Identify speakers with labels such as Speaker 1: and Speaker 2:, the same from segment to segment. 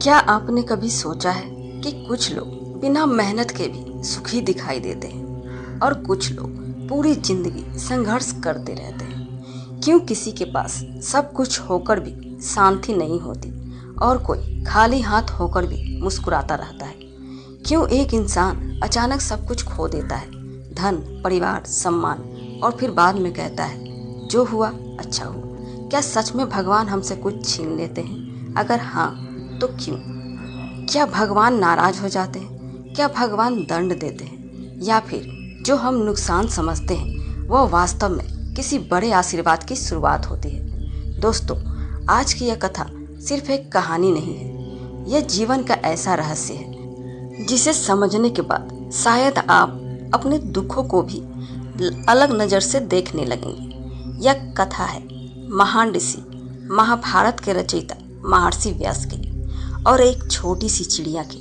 Speaker 1: क्या आपने कभी सोचा है कि कुछ लोग बिना मेहनत के भी सुखी दिखाई देते हैं और कुछ लोग पूरी जिंदगी संघर्ष करते रहते हैं? क्यों किसी के पास सब कुछ होकर भी शांति नहीं होती और कोई खाली हाथ होकर भी मुस्कुराता रहता है? क्यों एक इंसान अचानक सब कुछ खो देता है, धन, परिवार, सम्मान, और फिर बाद में कहता है जो हुआ अच्छा हुआ? क्या सच में भगवान हमसे कुछ छीन लेते हैं? अगर हाँ, तो क्यों? क्या भगवान नाराज हो जाते हैं? क्या भगवान दंड देते हैं? या फिर जो हम नुकसान समझते हैं वह वास्तव में किसी बड़े आशीर्वाद की शुरुआत होती है? दोस्तों, आज की यह कथा सिर्फ एक कहानी नहीं है, यह जीवन का ऐसा रहस्य है जिसे समझने के बाद शायद आप अपने दुखों को भी अलग नज़र से देखने लगेंगे। यह कथा है महान ऋषि, महाभारत के रचयिता महर्षि व्यास की, और एक छोटी सी चिड़िया की,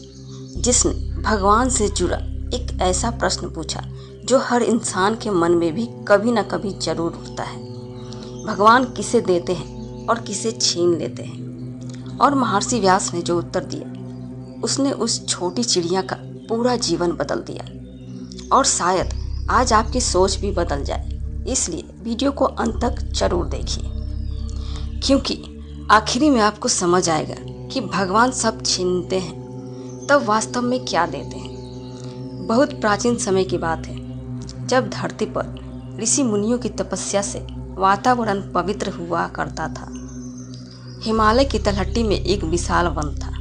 Speaker 1: जिसने भगवान से जुड़ा एक ऐसा प्रश्न पूछा जो हर इंसान के मन में भी कभी न कभी जरूर उठता है। भगवान किसे देते हैं और किसे छीन लेते हैं? और महर्षि व्यास ने जो उत्तर दिया, उसने उस छोटी चिड़िया का पूरा जीवन बदल दिया। और शायद आज आपकी सोच भी बदल जाए, इसलिए वीडियो को अंत तक जरूर देखिए, क्योंकि आखिरी में आपको समझ आएगा कि भगवान सब छीनते हैं तब वास्तव में क्या देते हैं। बहुत प्राचीन समय की बात है, जब धरती पर ऋषि मुनियों की तपस्या से वातावरण पवित्र हुआ करता था। हिमालय की तलहटी में एक विशाल वन था।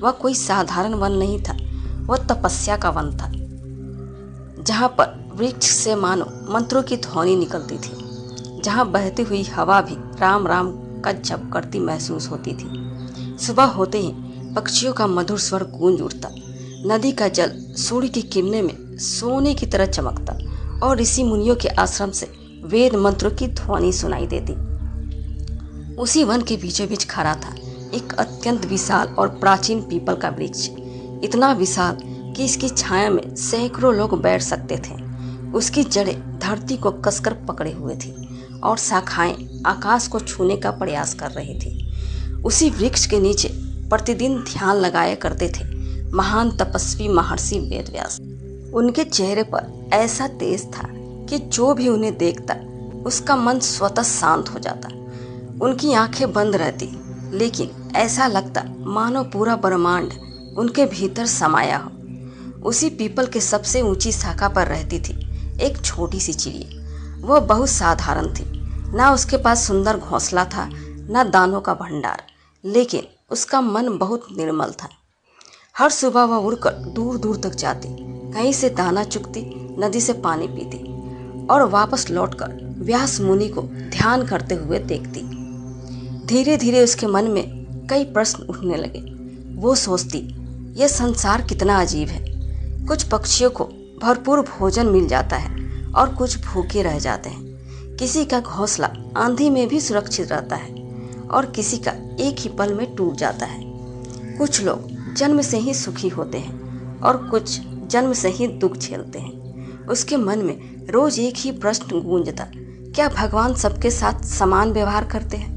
Speaker 1: वह कोई साधारण वन नहीं था, वह तपस्या का वन था, जहाँ पर वृक्ष से मानो मंत्रों की ध्वनि निकलती थी, जहाँ बहती हुई हवा भी राम राम का जप करती महसूस होती थी। सुबह होते ही पक्षियों का मधुर स्वर गूंज उठता, नदी का जल सूर्य की किरणें में सोने की तरह चमकता, और ऋषि मुनियों के आश्रम से वेद मंत्रों की ध्वनि सुनाई देती। उसी वन के बीचों बीच खड़ा था एक अत्यंत विशाल और प्राचीन पीपल का वृक्ष, इतना विशाल कि इसकी छाया में सैकड़ों लोग बैठ सकते थे। उसकी जड़ें धरती को कसकर पकड़े हुए थी और शाखाएं आकाश को छूने का प्रयास कर रही थी। उसी वृक्ष के नीचे प्रतिदिन ध्यान लगाया करते थे महान तपस्वी महर्षि वेदव्यास। उनके चेहरे पर ऐसा तेज था कि जो भी उन्हें देखता उसका मन स्वतः शांत हो जाता। उनकी आंखें बंद रहती, लेकिन ऐसा लगता मानो पूरा ब्रह्मांड उनके भीतर समाया हो। उसी पीपल के सबसे ऊंची शाखा पर रहती थी एक छोटी सी चिड़िया। वह बहुत साधारण थी, ना उसके पास सुंदर घोंसला था, ना दानों का भंडार, लेकिन उसका मन बहुत निर्मल था। हर सुबह वह उड़कर दूर दूर तक जाती, कहीं से दाना चुगती, नदी से पानी पीती और वापस लौटकर व्यास मुनि को ध्यान करते हुए देखती। धीरे धीरे उसके मन में कई प्रश्न उठने लगे। वो सोचती, यह संसार कितना अजीब है। कुछ पक्षियों को भरपूर भोजन मिल जाता है और कुछ भूखे रह जाते हैं। किसी का घोंसला आंधी में भी सुरक्षित रहता है और किसी का एक ही पल में टूट जाता है। कुछ लोग जन्म से ही सुखी होते हैं और कुछ जन्म से ही दुख झेलते हैं। उसके मन में रोज एक ही प्रश्न गूंजता, क्या भगवान सबके साथ समान व्यवहार करते हैं?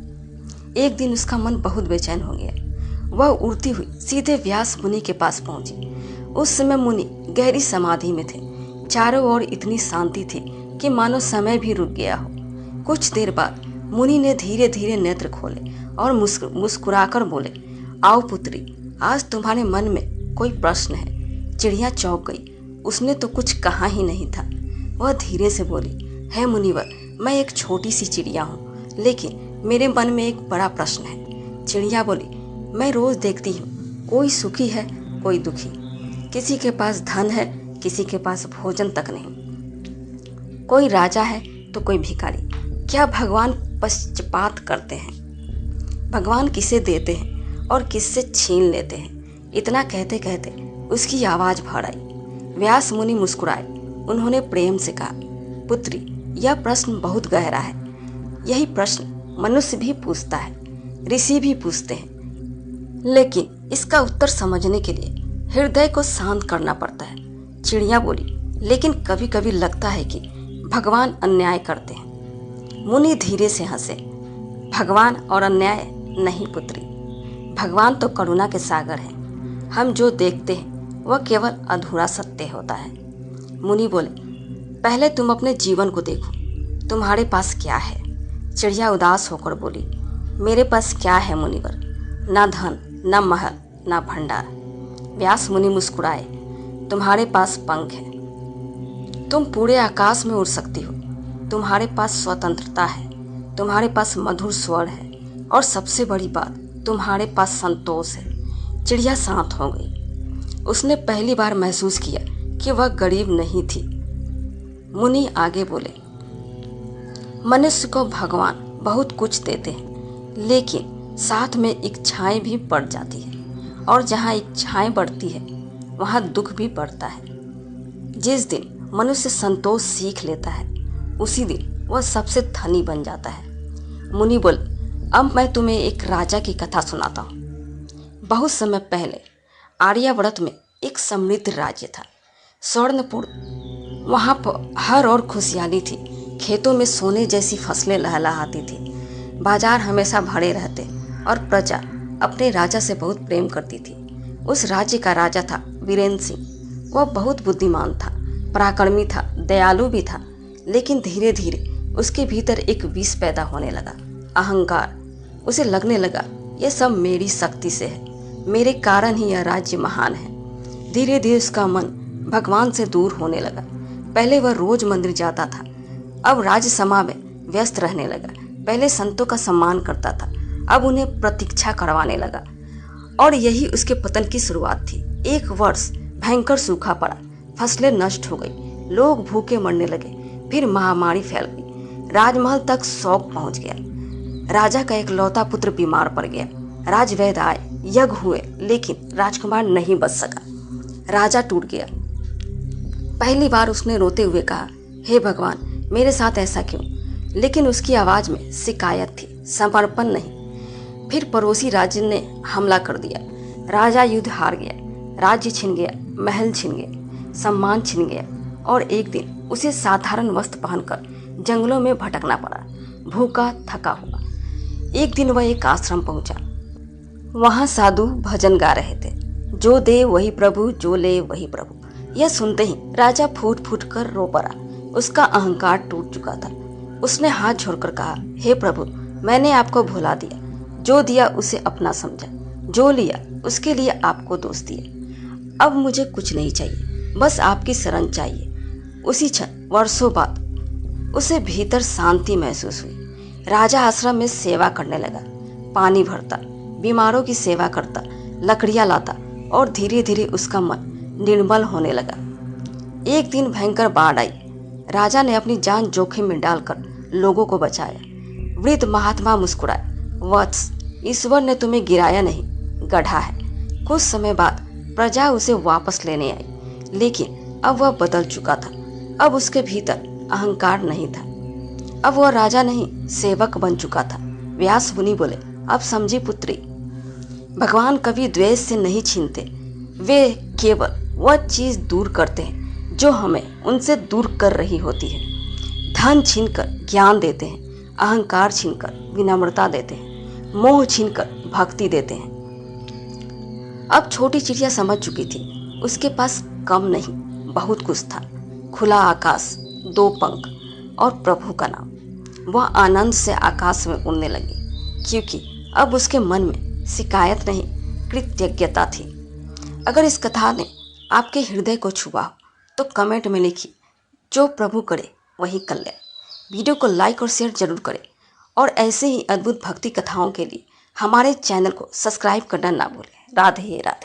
Speaker 1: एक दिन उसका मन बहुत बेचैन हो गया। वह उड़ती हुई सीधे व्यास मुनि के पास पहुंची। उस समय मुनि गहरी समाधि में थे। चारों ओर इतनी शांति थी कि मानो समय भी रुक गया हो। कुछ देर बाद मुनि ने धीरे धीरे नेत्र खोले और मुस्कुराकर बोले, आओ पुत्री, आज तुम्हारे मन में कोई प्रश्न है। चिड़िया चौंक गई। उसने तो कुछ कहा ही नहीं था। वह धीरे से बोली, है मुनिवर, मैं एक छोटी सी चिड़िया हूँ, लेकिन मेरे मन में एक बड़ा प्रश्न है। चिड़िया बोली, मैं रोज देखती हूँ, कोई सुखी है, कोई दुखी, किसी के पास धन है, किसी के पास भोजन तक नहीं, कोई राजा है तो कोई भिखारी। क्या भगवान पक्षपात करते हैं? भगवान किसे देते हैं और किससे छीन लेते हैं? इतना कहते कहते उसकी आवाज भर आई। व्यास मुनि मुस्कुराए। उन्होंने प्रेम से कहा, पुत्री, यह प्रश्न बहुत गहरा है। यही प्रश्न मनुष्य भी पूछता है, ऋषि भी पूछते हैं, लेकिन इसका उत्तर समझने के लिए हृदय को शांत करना पड़ता है। चिड़िया बोली, लेकिन कभी कभी लगता है कि भगवान अन्याय करते हैं। मुनि धीरे से हंसे, भगवान और अन्याय नहीं पुत्री, भगवान तो करुणा के सागर हैं। हम जो देखते हैं वह केवल अधूरा सत्य होता है। मुनि बोले, पहले तुम अपने जीवन को देखो, तुम्हारे पास क्या है। चिड़िया उदास होकर बोली, मेरे पास क्या है मुनिवर, ना धन, ना महल, ना भंडार। व्यास मुनि मुस्कुराए, तुम्हारे पास पंख है, तुम पूरे आकाश में उड़ सकती हो, तुम्हारे पास स्वतंत्रता है, तुम्हारे पास मधुर स्वर है, और सबसे बड़ी बात, तुम्हारे पास संतोष है। चिड़िया शांत हो गई। उसने पहली बार महसूस किया कि वह गरीब नहीं थी। मुनि आगे बोले, मनुष्य को भगवान बहुत कुछ देते हैं, लेकिन साथ में इच्छाएं भी बढ़ जाती है, और जहाँ इच्छाएं बढ़ती है वहाँ दुख भी बढ़ता है। जिस दिन मनुष्य संतोष सीख लेता है उसी दिन वह सबसे धनी बन जाता है। मुनि बोले, अब मैं तुम्हें एक राजा की कथा सुनाता हूँ। बहुत समय पहले आर्यावर्त में एक समृद्ध राज्य था, स्वर्णपुर। वहाँ पर हर और खुशहाली थी। खेतों में सोने जैसी फसलें लहलहाती थी, बाजार हमेशा भरे रहते और प्रजा अपने राजा से बहुत प्रेम करती थी। उस राज्य का राजा था वीरेंद्र सिंह। वह बहुत बुद्धिमान था, पराक्रमी था, दयालु भी था, लेकिन धीरे धीरे उसके भीतर एक विष पैदा होने लगा, अहंकार। उसे लगने लगा, ये सब मेरी शक्ति से है, मेरे कारण ही यह राज्य महान है। धीरे धीरे उसका मन भगवान से दूर होने लगा। पहले वह रोज मंदिर जाता था, अब राजसभा में व्यस्त रहने लगा। पहले संतों का सम्मान करता था, अब उन्हें प्रतीक्षा करवाने लगा। और यही उसके पतन की शुरुआत थी। एक वर्ष भयंकर सूखा पड़ा, फसलें नष्ट हो गई, लोग भूखे मरने लगे। फिर महामारी फैल गई, राजमहल तक शोक पहुंच गया। राजा का एक लौता पुत्र बीमार पड़ गया। राजवैद्य आए, यज्ञ हुए, लेकिन राजकुमार नहीं बच सका। राजा टूट गया। पहली बार उसने रोते हुए कहा, हे भगवान, मेरे साथ ऐसा क्यों? लेकिन उसकी आवाज में शिकायत थी, समर्पण नहीं। फिर पड़ोसी राज्य ने हमला कर दिया। राजा युद्ध हार गया, राज्य छिन गया, महल छिन गया, सम्मान छिन गया, और एक दिन उसे साधारण वस्त्र पहनकर जंगलों में भटकना पड़ा, भूखा थका हुआ। एक दिन वह एक आश्रम पहुंचा। वहां साधु भजन गा रहे थे, जो दे वही प्रभु, जो ले वही प्रभु। यह सुनते ही राजा फूट फूट कर रो पड़ा। उसका अहंकार टूट चुका था। उसने हाथ जोड़कर कहा, हे प्रभु, मैंने आपको भुला दिया। जो दिया उसे अपना समझा, जो लिया उसके लिए आपको दोष दिया। अब मुझे कुछ नहीं चाहिए, बस आपकी शरण चाहिए। उसी क्षण वर्षों बाद उसे भीतर शांति महसूस हुई। राजा आश्रम में सेवा करने लगा, पानी भरता, बीमारों की सेवा करता, लकड़ियां लाता, और धीरे धीरे उसका मन निर्मल होने लगा। एक दिन भयंकर बाढ़ आई। राजा ने अपनी जान जोखिम में डालकर लोगों को बचाया। वृद्ध महात्मा मुस्कुराए, वत्स, ईश्वर ने तुम्हें गिराया नहीं, गढ़ा है। कुछ समय बाद प्रजा उसे वापस लेने आई, लेकिन अब वह बदल चुका था। अब उसके भीतर अहंकार नहीं था। अब वह राजा नहीं, सेवक बन चुका था। व्यास मुनि बोले, अब समझी पुत्री, भगवान कभी द्वेष से नहीं छीनते, वे केवल वह चीज दूर करते हैं जो हमें उनसे दूर कर रही होती है। धन छीनकर ज्ञान देते हैं, अहंकार छीनकर विनम्रता देते हैं, मोह छीनकर भक्ति देते हैं। अब छोटी चिड़िया समझ चुकी थी, उसके पास कम नहीं, बहुत कुछ था। खुला आकाश, 2 पंख और प्रभु का नाम। वह आनंद से आकाश में उड़ने लगी, क्योंकि अब उसके मन में शिकायत नहीं, कृतज्ञता थी। अगर इस कथा ने आपके हृदय को छुआ हो तो कमेंट में लिखिए, जो प्रभु करे वही कल्याण। वीडियो को लाइक और शेयर जरूर करें, और ऐसे ही अद्भुत भक्ति कथाओं के लिए हमारे चैनल को सब्सक्राइब करना ना भूलें। राधे राधे।